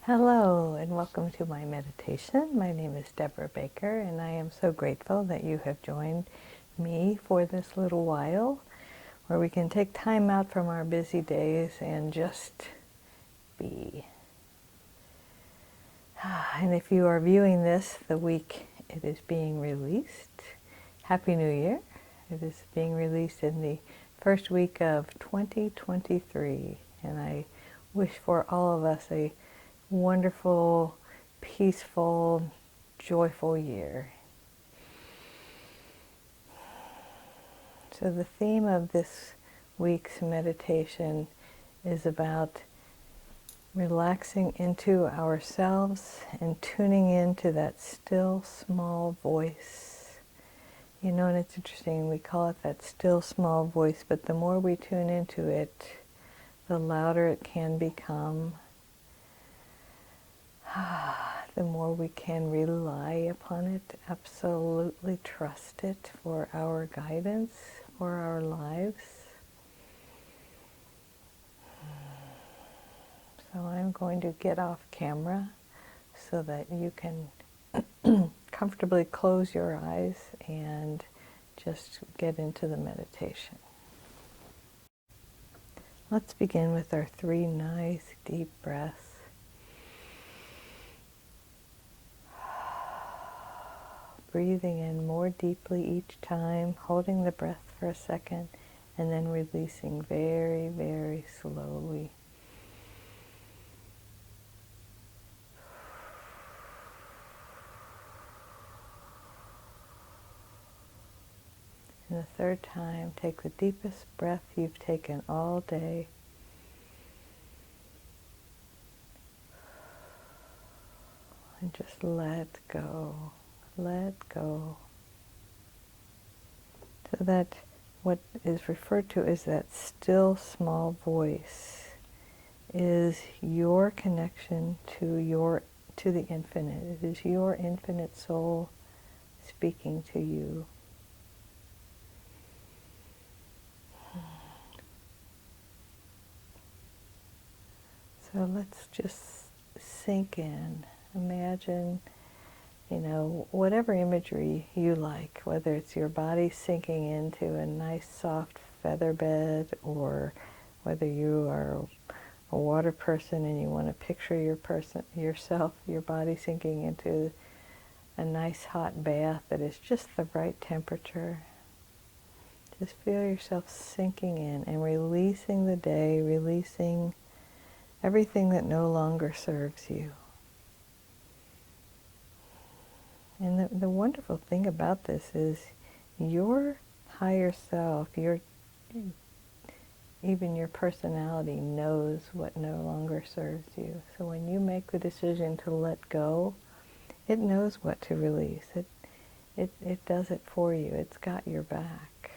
Hello and welcome to my meditation. My name is Debra Baker and I am so grateful that you have joined me for this little while where we can take time out from our busy days and just be. And if you are viewing this the week it is being released, Happy New Year. It is being released in the first week of 2023 and I wish for all of us a wonderful, peaceful, joyful year. So the theme of this week's meditation is about relaxing into ourselves and tuning into that still small voice. You know, and it's interesting, we call it that still small voice, but the more we tune into it, the louder it can become. The more we can rely upon it, absolutely trust it for our guidance, for our lives. So I'm going to get off camera so that you can comfortably close your eyes and just get into the meditation. Let's begin with our 3 nice deep breaths. Breathing in more deeply each time, holding the breath for a second, and then releasing very, very slowly. And the 3rd time, take the deepest breath you've taken all day. And just let go. Let go. So that what is referred to as that still small voice is your connection to the infinite. It is your infinite soul speaking to you. So let's just sink in. Imagine, whatever imagery you like, whether it's your body sinking into a nice soft feather bed, or whether you are a water person and you want to picture your body sinking into a nice hot bath that is just the right temperature. Just feel yourself sinking in and releasing the day, releasing everything that no longer serves you. And the wonderful thing about this is your higher self, even your personality knows what no longer serves you. So when you make the decision to let go, it knows what to release. It does it for you. It's got your back.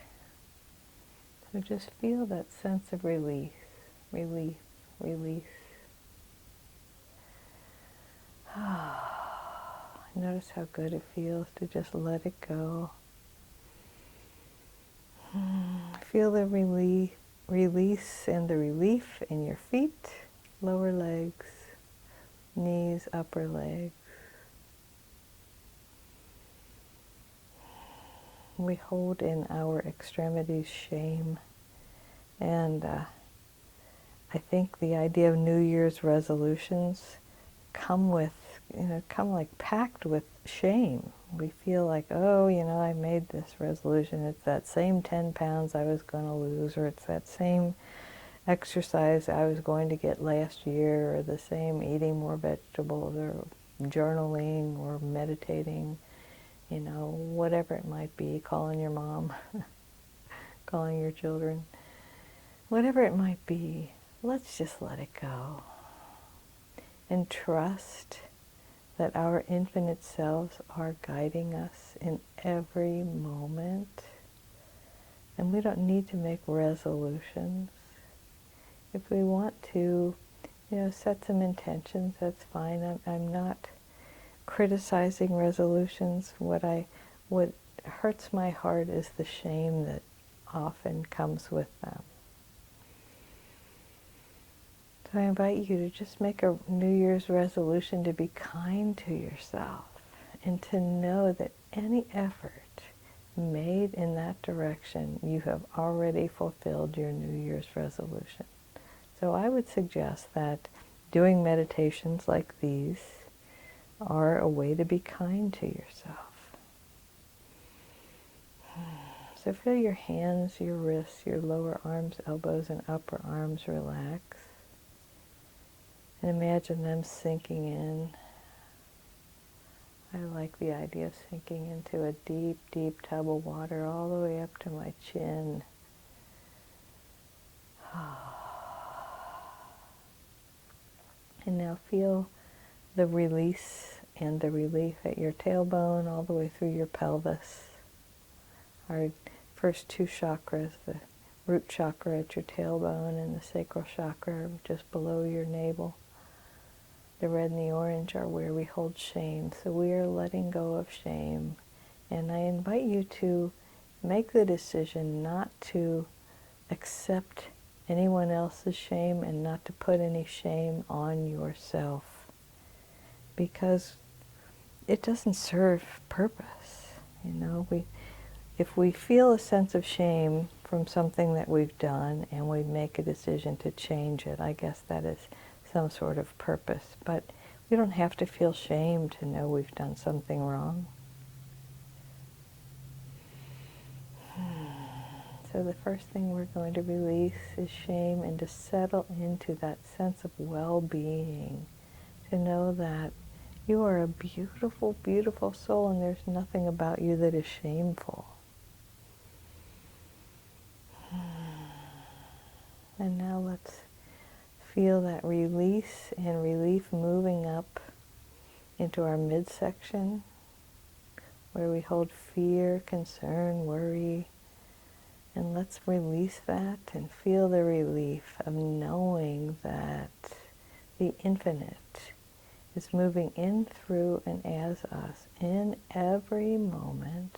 So just feel that sense of release, release, release. Notice how good it feels to just let it go. Feel the release and the relief in your feet, lower legs, knees, upper legs. We hold in our extremities shame, and I think the idea of New Year's resolutions come like packed with shame. We feel like, I made this resolution. It's that same 10 pounds I was going to lose, or it's that same exercise I was going to get last year, or the same eating more vegetables, or journaling, or meditating, whatever it might be, calling your mom, calling your children, whatever it might be. Let's just let it go and trust that our infinite selves are guiding us in every moment. And we don't need to make resolutions. If we want to, set some intentions, that's fine. I'm not criticizing resolutions. What hurts my heart is the shame that often comes with them. So I invite you to just make a New Year's resolution to be kind to yourself and to know that any effort made in that direction, you have already fulfilled your New Year's resolution. So I would suggest that doing meditations like these are a way to be kind to yourself. So feel your hands, your wrists, your lower arms, elbows, and upper arms relax. And imagine them sinking in. I like the idea of sinking into a deep, deep tub of water all the way up to my chin. And now feel the release and the relief at your tailbone all the way through your pelvis. Our first two chakras, the root chakra at your tailbone and the sacral chakra just below your navel. The red and the orange are where we hold shame. So we are letting go of shame. And I invite you to make the decision not to accept anyone else's shame and not to put any shame on yourself, because it doesn't serve purpose. If we feel a sense of shame from something that we've done and we make a decision to change it, I guess that is some sort of purpose. But we don't have to feel shame to know we've done something wrong. So the first thing we're going to release is shame, and to settle into that sense of well-being, to know that you are a beautiful, beautiful soul and there's nothing about you that is shameful. And now let's feel that release and relief moving up into our midsection, where we hold fear, concern, worry. And let's release that and feel the relief of knowing that the infinite is moving in, through, and as us in every moment.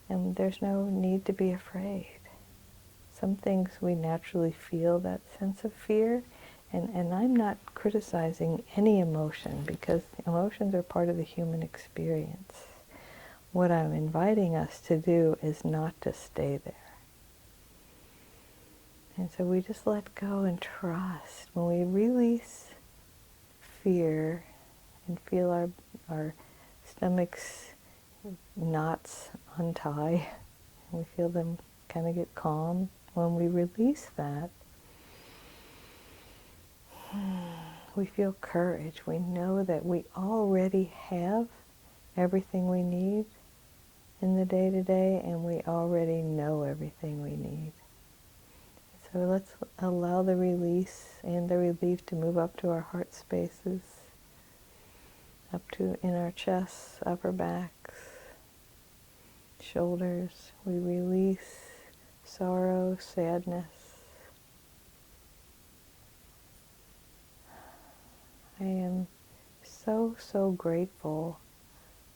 And there's no need to be afraid. Some things we naturally feel that sense of fear, and I'm not criticizing any emotion, because emotions are part of the human experience. What I'm inviting us to do is not to stay there. And so we just let go and trust. When we release fear and feel our stomach's knots untie, and we feel them kind of get calm, when we release that, we feel courage. We know that we already have everything we need in the day-to-day, and we already know everything we need. So let's allow the release and the relief to move up to our heart spaces, up to in our chests, upper backs, shoulders. We release sorrow, sadness. I am so, so grateful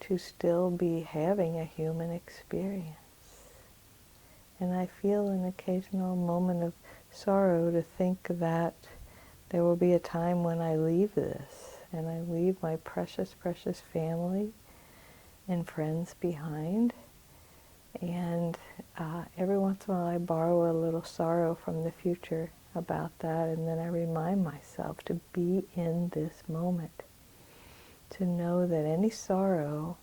to still be having a human experience. And I feel an occasional moment of sorrow to think that there will be a time when I leave this, and I leave my precious, precious family and friends behind. And every once in a while I borrow a little sorrow from the future about that, and then I remind myself to be in this moment, to know that any sorrow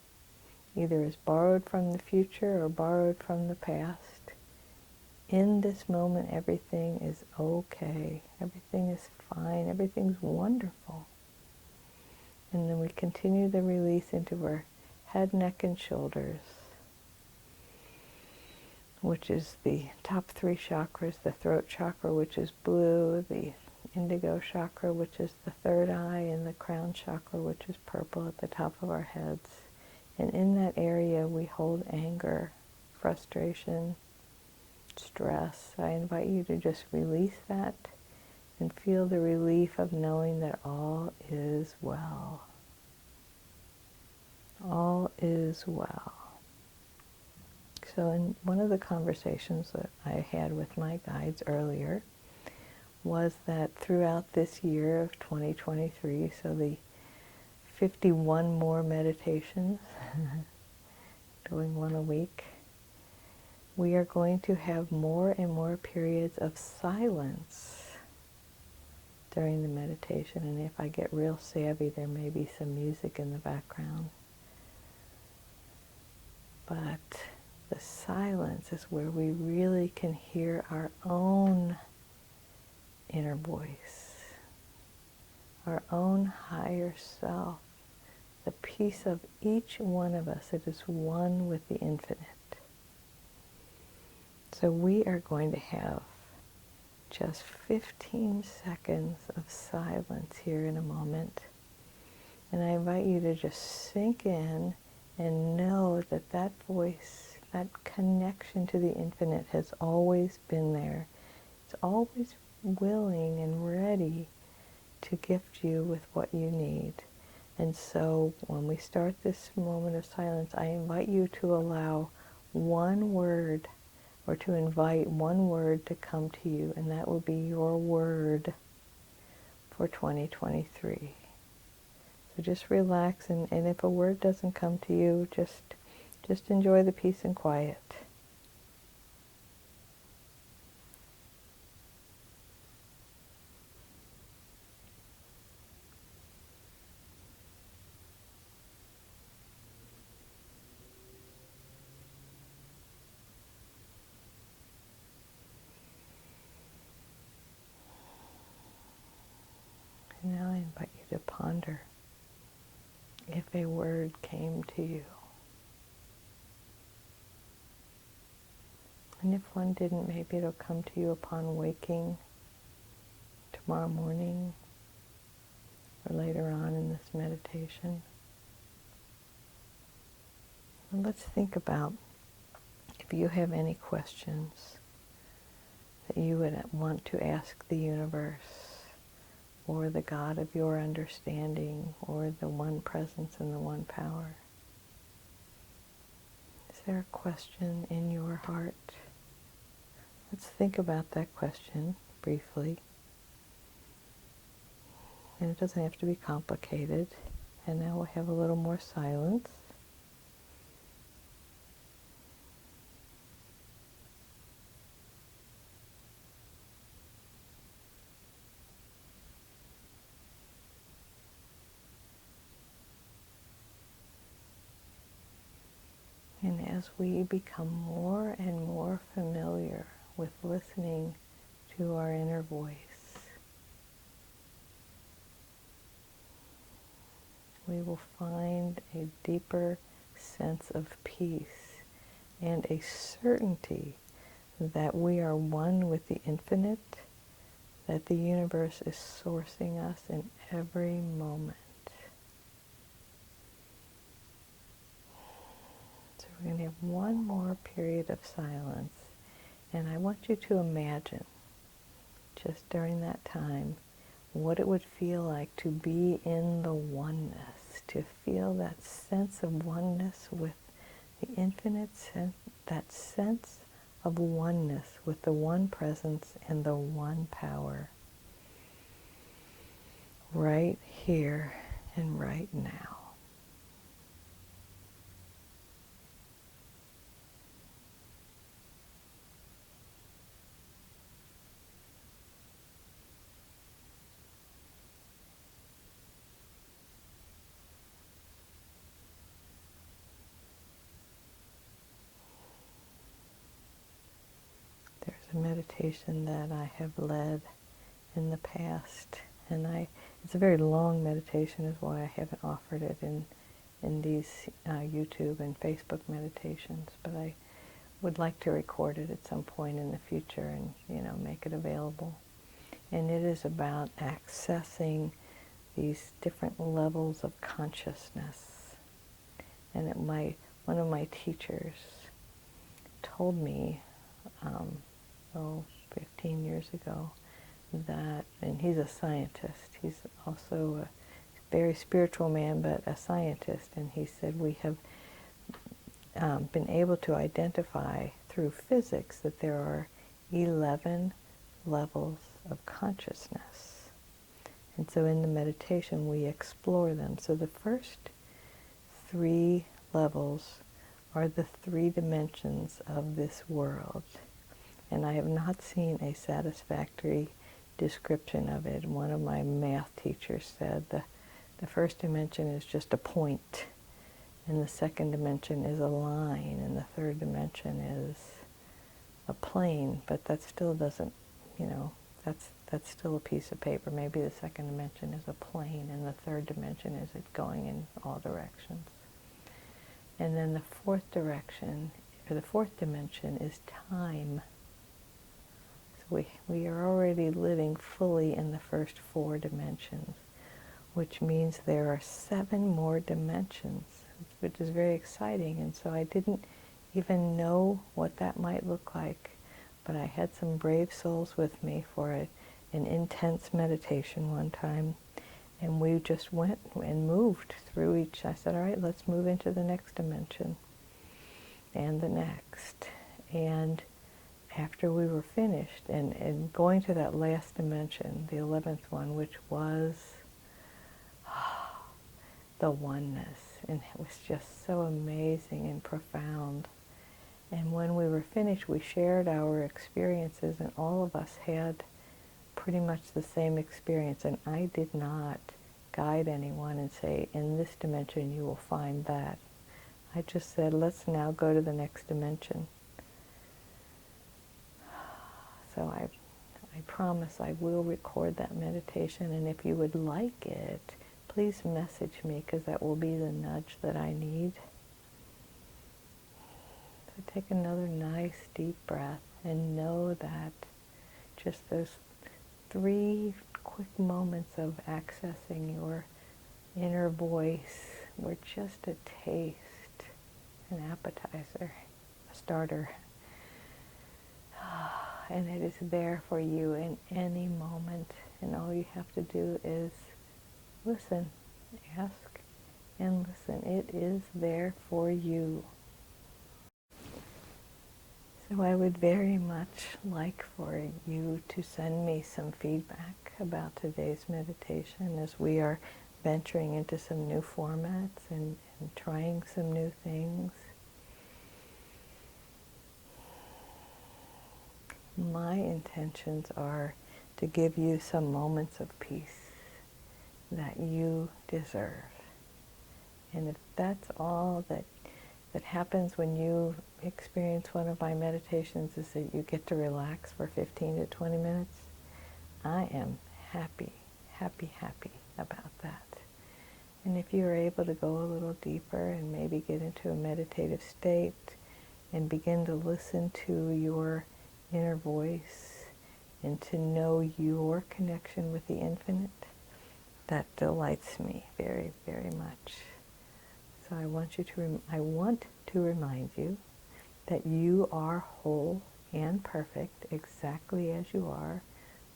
either is borrowed from the future or borrowed from the past. In this moment, everything is okay. Everything is fine. Everything's wonderful. And then we continue the release into our head, neck, and shoulders, which is the top three chakras, the throat chakra, which is blue, the indigo chakra, which is the third eye, and the crown chakra, which is purple at the top of our heads. And in that area, we hold anger, frustration, stress. I invite you to just release that and feel the relief of knowing that all is well. All is well. So in one of the conversations that I had with my guides earlier, was that throughout this year of 2023, so the 51 more meditations, doing one a week, we are going to have more and more periods of silence during the meditation. And if I get real savvy, there may be some music in the background. But the silence is where we really can hear our own inner voice, our own higher self, the piece of each one of us that is one with the infinite. So we are going to have just 15 seconds of silence here in a moment. And I invite you to just sink in and know that that voice, that connection to the infinite has always been there. It's always willing and ready to gift you with what you need. And so when we start this moment of silence, I invite you to allow one word, or to invite one word to come to you, and that will be your word for 2023. So just relax, and if a word doesn't come to you, just enjoy the peace and quiet. And now I invite you to ponder if a word came to you. And if one didn't, maybe it'll come to you upon waking tomorrow morning or later on in this meditation. And let's think about if you have any questions that you would want to ask the universe, or the God of your understanding, or the one presence and the one power. Is there a question in your heart? Let's think about that question briefly. And it doesn't have to be complicated. And now we'll have a little more silence. And as we become more and more familiar with listening to our inner voice, we will find a deeper sense of peace and a certainty that we are one with the infinite, that the universe is sourcing us in every moment. So we're going to have one more period of silence, and I want you to imagine, just during that time, what it would feel like to be in the oneness, to feel that sense of oneness with the infinite, that sense of oneness with the one presence and the one power, right here and right now. There's a meditation that I have led in the past, and it's a very long meditation, is why I haven't offered it in these YouTube and Facebook meditations, but I would like to record it at some point in the future and make it available. And it is about accessing these different levels of consciousness. And one of my teachers told me 15 years ago that, and he's a scientist, he's also a very spiritual man, but a scientist, and he said we have been able to identify through physics that there are 11 levels of consciousness. And so in the meditation we explore them. So the first 3 levels are the 3 dimensions of this world. And I have not seen a satisfactory description of it. One of my math teachers said the first dimension is just a point, and the second dimension is a line, and the third dimension is a plane, but that still doesn't, that's still a piece of paper. Maybe the second dimension is a plane, and the third dimension is it going in all directions. And then the fourth direction, or the fourth dimension, is time. So we are already living fully in the first 4 dimensions, which means there are 7 more dimensions, which is very exciting. And so I didn't even know what that might look like, but I had some brave souls with me for an intense meditation one time, and we just went and moved through each. I said, all right, let's move into the next dimension, and the next. And after we were finished, and going to that last dimension, the 11th one, which was the oneness, and it was just so amazing and profound. And when we were finished, we shared our experiences, and all of us had pretty much the same experience. And I did not guide anyone and say, in this dimension you will find that. I just said, let's now go to the next dimension. So I promise I will record that meditation, and if you would like it, please message me, because that will be the nudge that I need. So take another nice deep breath and know that just those 3 quick moments of accessing your inner voice were just a taste, an appetizer, a starter. And it is there for you in any moment, and all you have to do is listen, ask, and listen. It is there for you. So I would very much like for you to send me some feedback about today's meditation, as we are venturing into some new formats and trying some new things. My intentions are to give you some moments of peace that you deserve. And if that's all that happens when you experience one of my meditations, is that you get to relax for 15 to 20 minutes, I am happy, happy, happy about that. And if you are able to go a little deeper and maybe get into a meditative state and begin to listen to your inner voice and to know your connection with the infinite, that delights me very, very much. So I want to remind you that you are whole and perfect exactly as you are.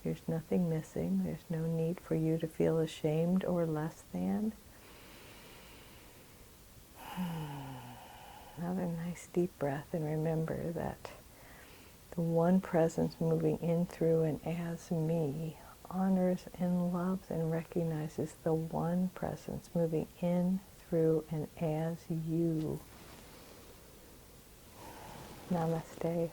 There's nothing missing. There's no need for you to feel ashamed or less than. Another nice deep breath, and remember that the one presence moving in, through, and as me honors and loves and recognizes the one presence moving in, through, and as you. Namaste.